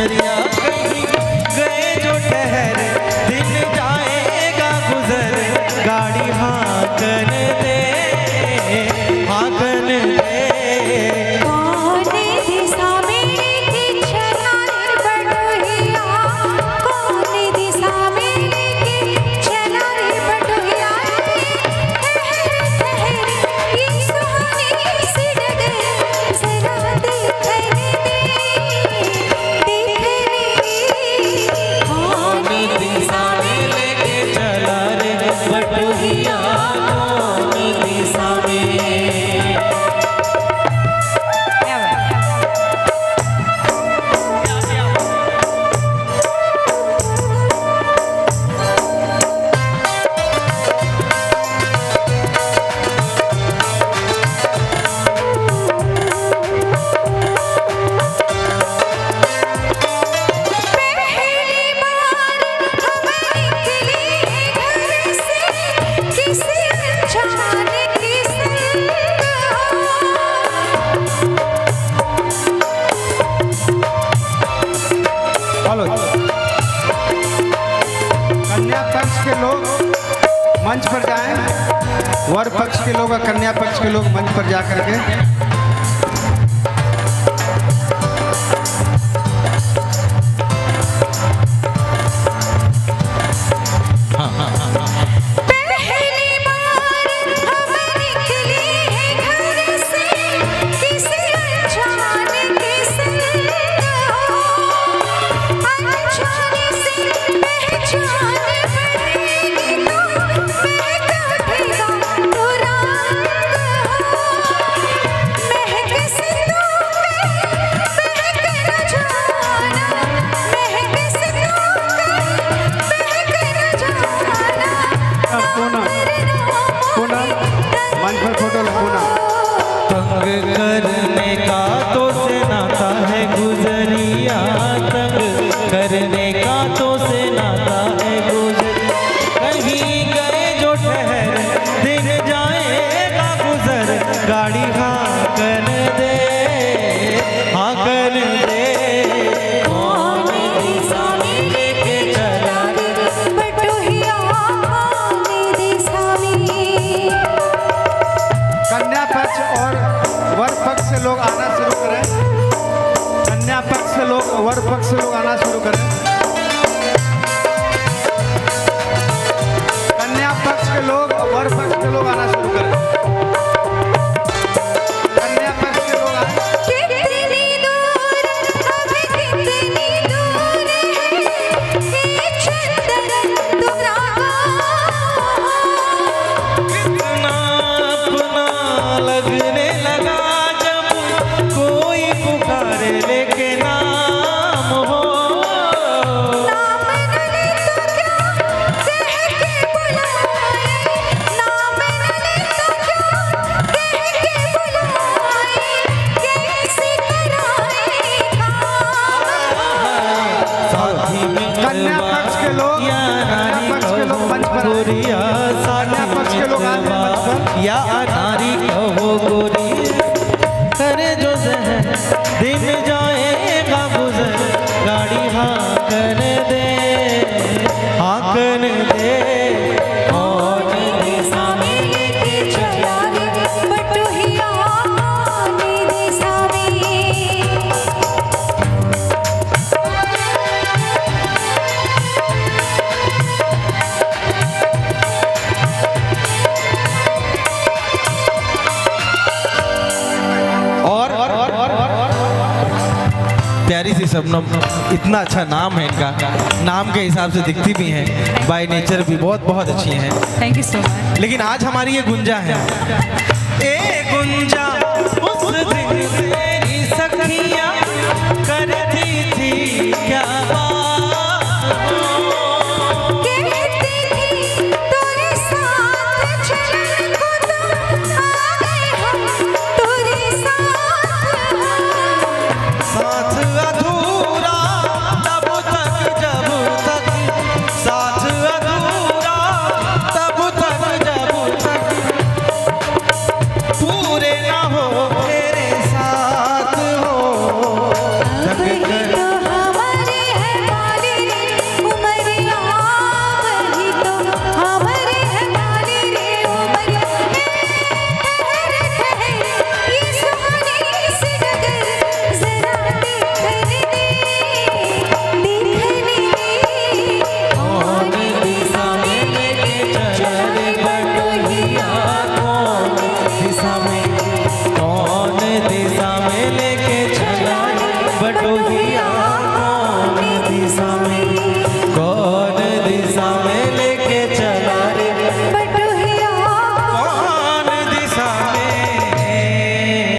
गुजरिया कहीं गए जो ठहर दिन जाएगा गुजर गाड़ी हाकन दे हाकन दे कन्या पक्ष के लोग मंच पर जाएं, वर पक्ष के लोग और कन्या पक्ष के लोग मंच पर जा करके करने का तो से नाता है गुजरिया तंग करने का तो से नाता है गुजरिया कहीं गए जो ठहर दिन जाएगा गुजर गाड़ी हाकन दे हाकन दे कौन दिशा में लेके चला बटोहिया दिशा में। कन्या पक्ष और वर पक्ष से लोग आना शुरू करें। कन्या पक्ष से लोग वर पक्ष से लोग आना शुरू करें। कन्या पक्ष के लोग वर पक्ष के लोग आना शुरू करें। कन्या पक्ष के लोग आए। कितनी दूर अभी कितनी दूर है ये चंदन तुरा कितना अपना लगने लगा लेके नाम हो नाम न ले तो क्या कह के बुलाए नाम न ले तो क्या कह के बुलाए कैसे कराएगा साथी में कन्या पक्ष के लोग मंच पर गोरिया कन्या पक्ष के लोग आए मंच पर या नारी कहो गोरी करे जो जहर दिन जाएगा गुजर गाड़ी हाकन दे हाकन दे कौन दिशा में लेके चला रे बटोहिया दिशा में। प्यारी सी शबनम इतना अच्छा नाम है इनका नाम के हिसाब से दिखती भी हैं बाय नेचर भी बहुत अच्छी हैं। Thank you so much. लेकिन आज हमारी ये गुंजा है ए गुंजा उस दिन से